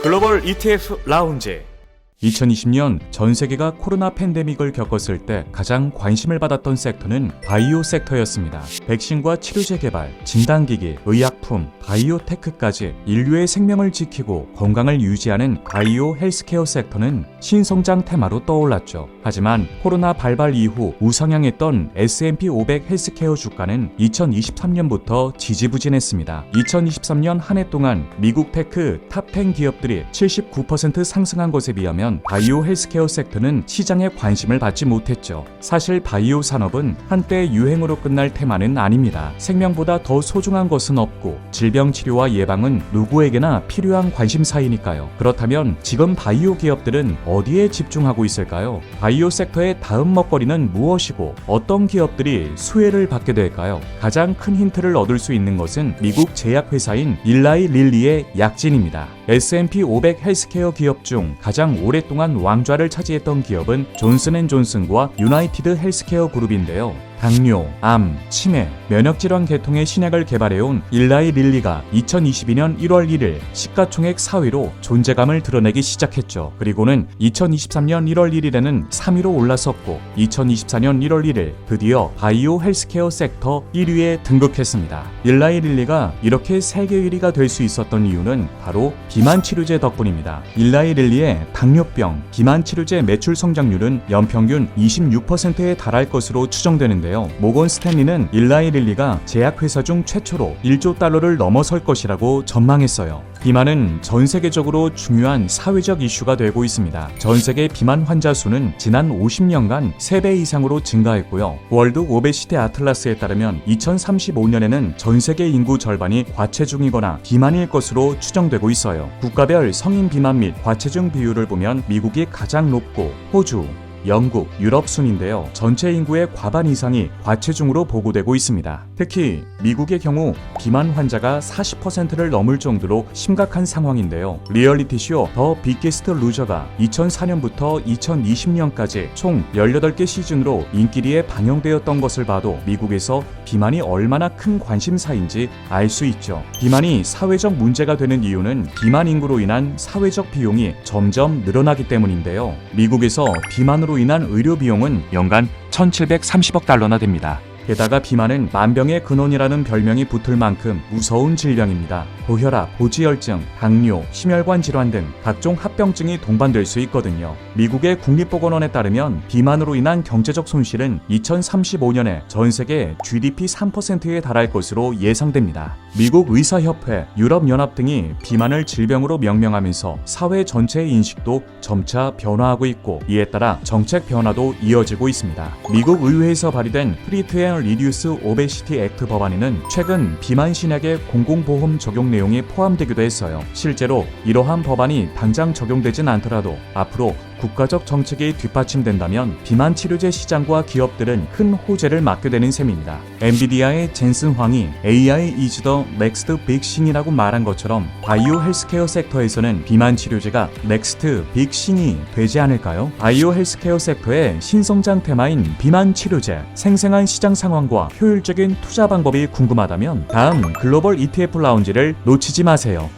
글로벌 ETF 라운지. 2020년 전 세계가 코로나 팬데믹을 겪었을 때 가장 관심을 받았던 섹터는 바이오 섹터였습니다. 백신과 치료제 개발, 진단기기, 의약품, 바이오테크까지 인류의 생명을 지키고 건강을 유지하는 바이오 헬스케어 섹터는 신성장 테마로 떠올랐죠. 하지만 코로나 발발 이후 우상향했던 S&P 500 헬스케어 주가는 2023년부터 지지부진했습니다. 2023년 한 해 동안 미국 테크 탑10 기업들이 79% 상승한 것에 비하면 바이오 헬스케어 섹터는 시장에 관심을 받지 못했죠. 사실 바이오 산업은 한때 유행으로 끝날 테마는 아닙니다. 생명보다 더 소중한 것은 없고 질병 치료와 예방은 누구에게나 필요한 관심사이니까요. 그렇다면 지금 바이오 기업들은 어디에 집중하고 있을까요? 바이오 섹터의 다음 먹거리는 무엇이고 어떤 기업들이 수혜를 받게 될까요? 가장 큰 힌트를 얻을 수 있는 것은 미국 제약회사인 일라이 릴리의 약진입니다. S&P 500 헬스케어 기업 중 가장 오랫동안 왕좌를 차지했던 기업은 존슨앤존슨과 유나이티드 헬스케어 그룹인데요. 당뇨, 암, 치매, 면역질환 계통의 신약을 개발해온 일라이 릴리가 2022년 1월 1일 시가총액 4위로 존재감을 드러내기 시작했죠. 그리고는 2023년 1월 1일에는 3위로 올라섰고 2024년 1월 1일 드디어 바이오 헬스케어 섹터 1위에 등극했습니다. 일라이 릴리가 이렇게 세계 1위가 될 수 있었던 이유는 바로 비만 치료제 덕분입니다. 일라이 릴리의 당뇨병, 비만 치료제 매출 성장률은 연평균 26%에 달할 것으로 추정되는데 모건 스탠리는 일라이 릴리가 제약회사 중 최초로 1조 달러를 넘어설 것이라고 전망했어요. 비만은 전 세계적으로 중요한 사회적 이슈가 되고 있습니다. 전 세계 비만 환자 수는 지난 50년간 3배 이상으로 증가했고요. 월드 오베시티 아틀라스에 따르면 2035년에는 전 세계 인구 절반이 과체중이거나 비만일 것으로 추정되고 있어요. 국가별 성인 비만 및 과체중 비율을 보면 미국이 가장 높고 호주, 영국, 유럽 순인데요. 전체 인구의 과반 이상이 과체중으로 보고되고 있습니다. 특히 미국의 경우 비만 환자가 40%를 넘을 정도로 심각한 상황인데요. 리얼리티쇼 더 비게스트 루저가 2004년부터 2020년까지 총 18개 시즌으로 인기리에 방영되었던 것을 봐도 미국에서 비만이 얼마나 큰 관심사인지 알 수 있죠. 비만이 사회적 문제가 되는 이유는 비만 인구로 인한 사회적 비용이 점점 늘어나기 때문인데요. 미국에서 비만으로 인한 의료 비용은 연간 1,730억 달러나 됩니다. 게다가 비만은 만병의 근원이라는 별명이 붙을 만큼 무서운 질병입니다. 고혈압, 고지혈증, 당뇨, 심혈관 질환 등 각종 합병증이 동반될 수 있거든요. 미국의 국립보건원에 따르면 비만으로 인한 경제적 손실은 2035년에 전 세계 GDP 3%에 달할 것으로 예상됩니다. 미국 의사협회, 유럽연합 등이 비만을 질병으로 명명하면서 사회 전체의 인식도 점차 변화하고 있고 이에 따라 정책 변화도 이어지고 있습니다. 미국 의회에서 발의된 트리트 앤 리듀스 오베시티 액트 법안에는 최근 비만 신약의 공공보험 적용 내용이 포함되기도 했어요. 실제로 이러한 법안이 당장 적용되진 않더라도 앞으로 국가적 정책이 뒷받침된다면 비만 치료제 시장과 기업들은 큰 호재를 맞게 되는 셈입니다. 엔비디아의 젠슨 황이 AI is the next big thing이라고 말한 것처럼 바이오 헬스케어 섹터에서는 비만 치료제가 넥스트 빅 싱이 되지 않을까요? 바이오 헬스케어 섹터의 신성장 테마인 비만 치료제, 생생한 시장 상황과 효율적인 투자 방법이 궁금하다면 다음 글로벌 ETF 라운지를 놓치지 마세요.